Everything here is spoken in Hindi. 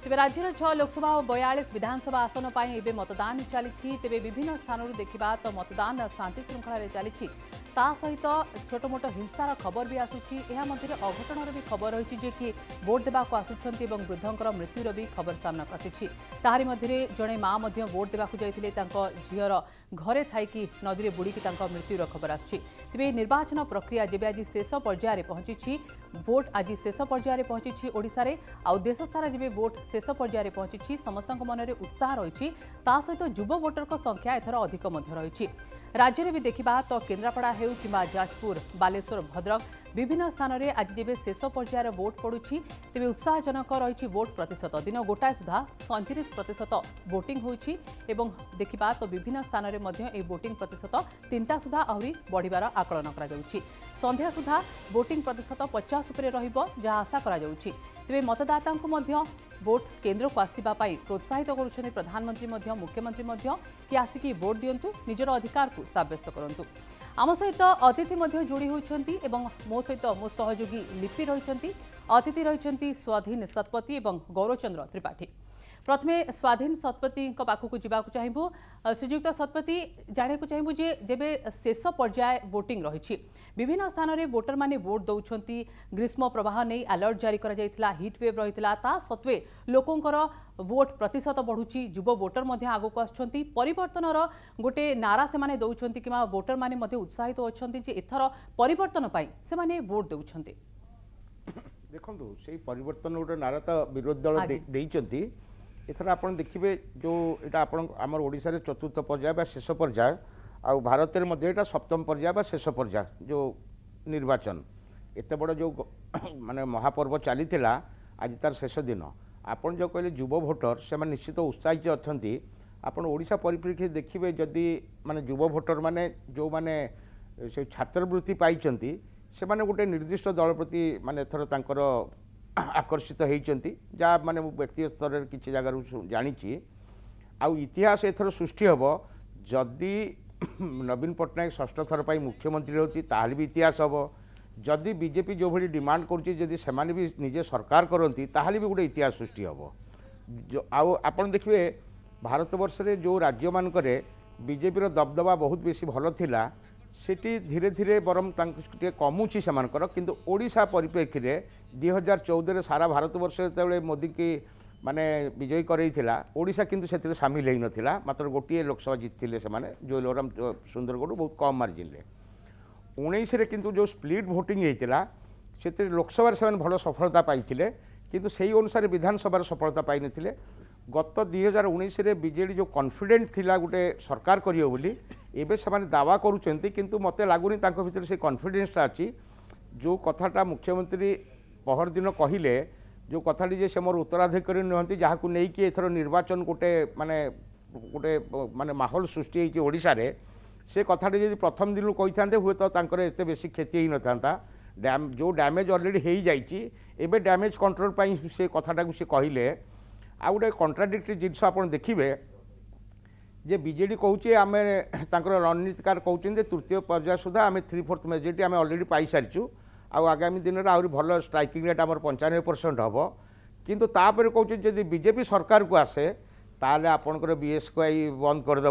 तेज राज्यर 6 लोकसभा और 42 विधानसभा आसन पर मतदान चली तेज विभिन्न स्थानों देखा तो मतदान शांति श्रृंखला चली सहित छोट मोट हिंसार खबर भी आसूची अघटन भी खबर रही कि भोट देवाक आसुंच वृद्धर मृत्युर भी खबर सामना आसी ताहारी मध्य जड़े माँ भोट देवाक जाते झीर घरे थी नदी में बुड़ी मृत्युर खबर आसी निर्वाचन प्रक्रिया जब आज शेष पर्यायर पहुंची भोट आज शेष पर्यायर पहुंची ओडिशा रे आउ देश सारा जब भोट शेष पर्यायर पहुंची समस्त मन में उत्साह रही सहित युव भोटर संख्या एथर अधिक रही राज्य में भी देखा तो केन्द्रापड़ा हो कि जाजपुर बालेश्वर भद्रक विभिन्न स्थान में आज जब शेष पर्यायर भोट पड़ुछि तेज उत्साहजनक रही भोट प्रतिशत दिन गोटाए सुधा 37% भोटिंग होइछि एवं देखा तो विभिन्न स्थान में भोटिंग प्रतिशत 3टा सुधा आहरी बढ़िबार आकलन करा संध्या सुधा भोटिंग प्रतिशत 50 उपरे रहिबो जहाँ आशा करा तेरे मतदाता भोट केन्द्र को आसवाई प्रोत्साहित करुछन्ति प्रधानमंत्री मुख्यमंत्री कि आसिकी भोट दियंतु निजर अधिकार को सब्यस्त करंतु। आम सहित अतिथि जोड़ी होती मो सहित मो सहयोगी लिपि रही अतिथि रही स्वाधीन शतपथी और गौरचंद्र त्रिपाठी। प्रथमे स्वाधीन शतपथी पाखक जावाक चाहबू श्रीजुक्त शतपथी जाना चाहबू जे जेबे शेष पर्याय वोटिंग रही विभिन्न स्थान में वोटर माने वोट दौरान ग्रीष्म प्रवाह नहीं अलर्ट जारी करा जायतिला हिट वेव रही सत्वे लोकंकर वोट प्रतिशत बढ़ुची युव वोटर आगक आसुंच परिवर्तन गोटे नारा से दौरान कि वोटर माने उत्साहित अच्छा एथर परिवर्तन से माने वोट दौरान देखो से परिवर्तन गोटे नारा तो विरोधी दल एथर आप देखिए जो यहाँ आम ओडिशा रे चतुर्थ पर्याय शेष पर्याय आ भारत में यहाँ सप्तम पर्याय शेष पर्याय जो निर्वाचन एत बड़ जो माने महापर्व चली आज तार शेष दिन आपन जो कहले युव भोटर से निश्चित उत्साहित अच्छा आपन ओडिशा परिप्रेक्षी देखिए जदि माने युव भोटर माने जो माने से छात्रवृत्ति पाई से माने गोटे निर्दिष्ट दल प्रति माने थर तांकर आकर्षित होती जहाँ माने व्यक्तिगत स्तर में किसी जगार जानी आउ इतिहास एथर सृष्टि हम जदि नवीन पट्टनायक षष्ठ थर पर मुख्यमंत्री होती ताहले भी इतिहास हम जदि बीजेपी जो भाई डिमांड करुच्ची जदि से भी निजे सरकार करती ताहले भी गोटे इतिहास सृष्टि हम आपन देखिए भारत वर्ष रे जो राज्य मानक बीजेपी दबदबा बहुत बेसी भल थिला सेठी धीरे धीरे बरम कमुची से किंतु ओडिशा परिप्रेक्षी में 2014 सारा भारत वर्ष जो मोदी की माने विजयी करैथिला ओडिशा किंतु से सामिल हो नाला मात्र गोटे लोकसभा जीतते से जो लोराम सुंदरगढ़ बहुत कम मार्जिन रे 19 रे किंतु जो स्प्लिट भोटिंग होता से लोकसभा से भल सफलता पाई किंतु सही अनुसार विधानसभा सफलता पाई नथिले गत 2019 रे बीजेडी जो कॉन्फिडेंट थिला गोटे सरकार करियो बोली एबे से दावा करूचंती किंतु मते लागुनी तांको भितर से कॉन्फिडेंसटा अछि जो कथाटा मुख्यमंत्री पहर दिन कहिले जो कथाटी जे से मोर उत्तराधिकारी नुहंती जहाकू नै कि एथर निर्वाचन गोटे माने माहौल सृष्टि होइछि ओडिशा रे से कथाटी यदि प्रथम दिन कहि थांते हुए तो तांकर एते बेसी क्षति ही न थांता डैम जो डैमेज ऑलरेडी हेई जाइछि एबे डैमेज कंट्रोल पई से कथाटा को से कहिले आ गोटे कॉन्ट्राडिक्टरी जिनस आप देखिए जे बीजेडी कहूँ आम रणनीतिकार कहते तृतीय पर्याय सुधा आम 3/4 मेजोरिटी आम अलरेडी पाई सारीचु आगामी दिन में आहरी भल स्ट्राइकिंग रेट आम 95% हम किंतु तापर कहते जदि बीजेपी सरकार को आसे ताले आपणकर बीएसकेआई बंद करदे